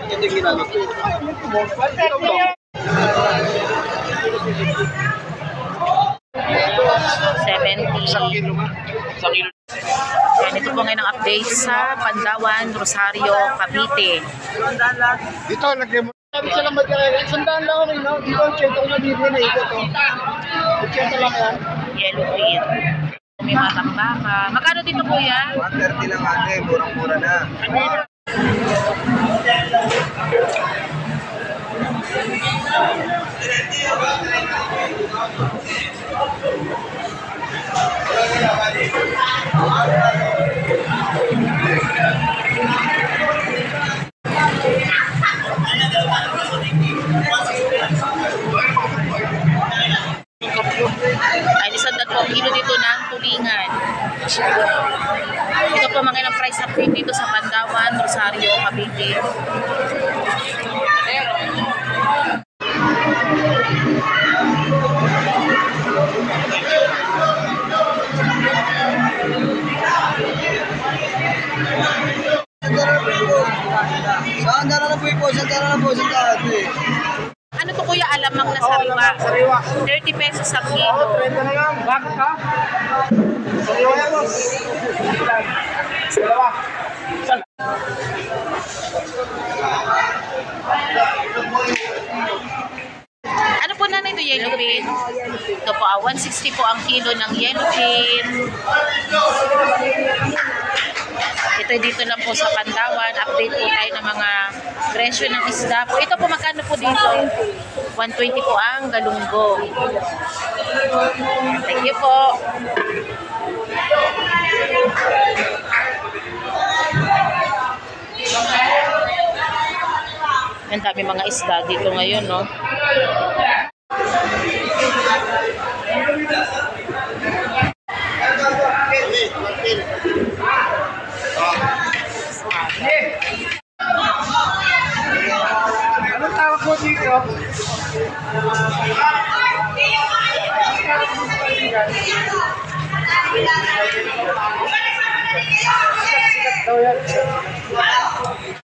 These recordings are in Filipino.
Hindi ginagawa ko. 70. Isang kilo nga. Isang kilo. Yan, ito po ngayon ang update sa Pandawan, Rosario, Cavite. Dito, lagyan mo. Sabi sa lambat ka kaya, sandaan lang ako no? Dito, 80 ko na bibili na ikot. 80 lang yan. Yellow fin. May matambaka. Magkano dito kuya? 130 lang ate, murang-mura na. Ay, isang 2 kilo dito ng tulingan. Ito po mga ilang price update dito sa Pandawan, Rosario, Cavite. Sandara na po, sandara na po, sandara na po. Ano to kuya, alamang na sariwa? 30 pesos sa kilo. 30 na lang. Bakit ka? Sariwa yan, boss. Dalawa. Ano po na ito, yellow pin? Ito po, 160 po ang kilo ng yellow pin. Ito dito lang po sa Pandawan. Update po tayo ng mga presyo ng isda po. Ito po, magkano po dito? 120 po ang galunggong. Thank you po. Ang dami mga isda dito ngayon, no? Anong tawag mo dito? Sikat daw yan.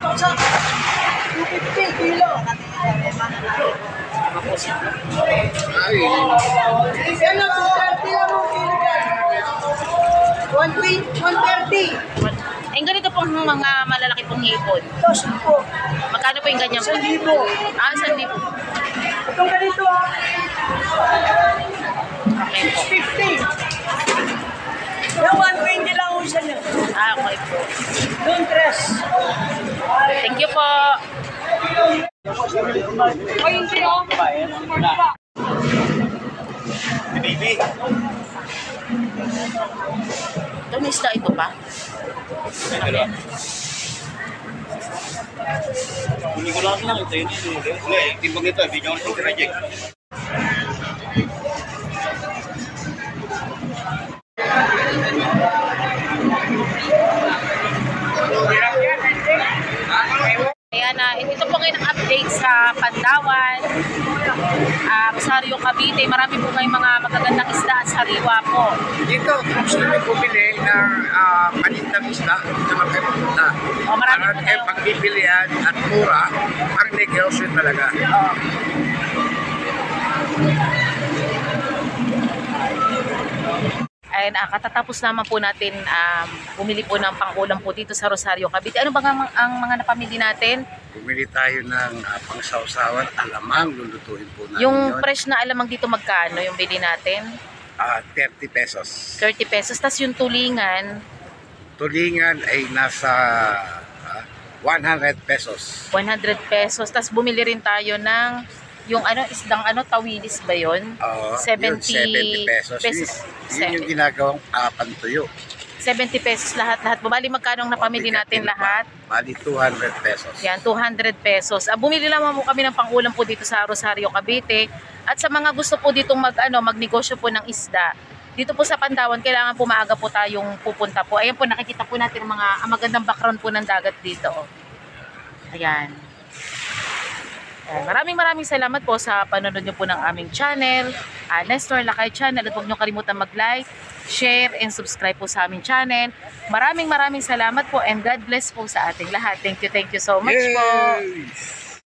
250 kilo. Ay. Ano, 230 lang mo kilo yan. 130. Ang ganito pong mga malalaki pong hipon. Ito, 10. Magkano po yung ganyan po? 1,000. Ah, 1,000. Itong ganito ah. Okay po. 50. Yung 120 lang usa niya. Ah, okay po. Doon, 3. Thank you po. O, hindi oh. Baby. Ito may isda ito pa. Hindi ko lang ito yun. Hindi, timbang ito. Video ko sa project. Ayan na, ito po ngayon ang update sa Pandawan, Rosario, Cavite. Marami po ngayong mga magagandang isda at sariwa po. Dito, gusto nyo bumili ng panitang isda, dito na kayo pupunta. O, marami po Para kayo tayo. pagbibilihan at mura, ang negosyo talaga. Ayan, katatapos naman po natin bumili po ng pang-ulam po dito sa Rosario, Cavite. Ano ba ang mga napamili natin? Bumili tayo ng pangsawsawan, alamang, lulutuin po natin Yung yun. fresh na alamang dito magkano yung bili natin? 30 pesos. 30 pesos. Tapos yung tulingan, Tulingan ay nasa 100 pesos. 100 pesos. Tapos bumili rin tayo ng yung isdang tawilis ba yun? Oo, 70 yun, 70 pesos. Yun yung ginagawang pantuyo. 70 pesos lahat-lahat. Bumali magkano ang napamili natin lahat? Bali 200 pesos. Yan, 200 pesos. Bumili lamang po kami ng pang-ulam po dito sa Rosario, Cavite. At sa mga gusto po ditong magnegosyo po ng isda, dito po sa Pandawan, kailangan po maaga po tayong pupunta po. Ayan po, nakikita po natin ang magandang background po ng dagat dito. Oh. Ayan. Maraming salamat po sa panonood nyo po ng aming channel, Nestor Lakay Channel. At huwag nyo kalimutan mag-like, share, and subscribe po sa aming channel. Maraming salamat po and God bless po sa ating lahat. Thank you so much po. Yay!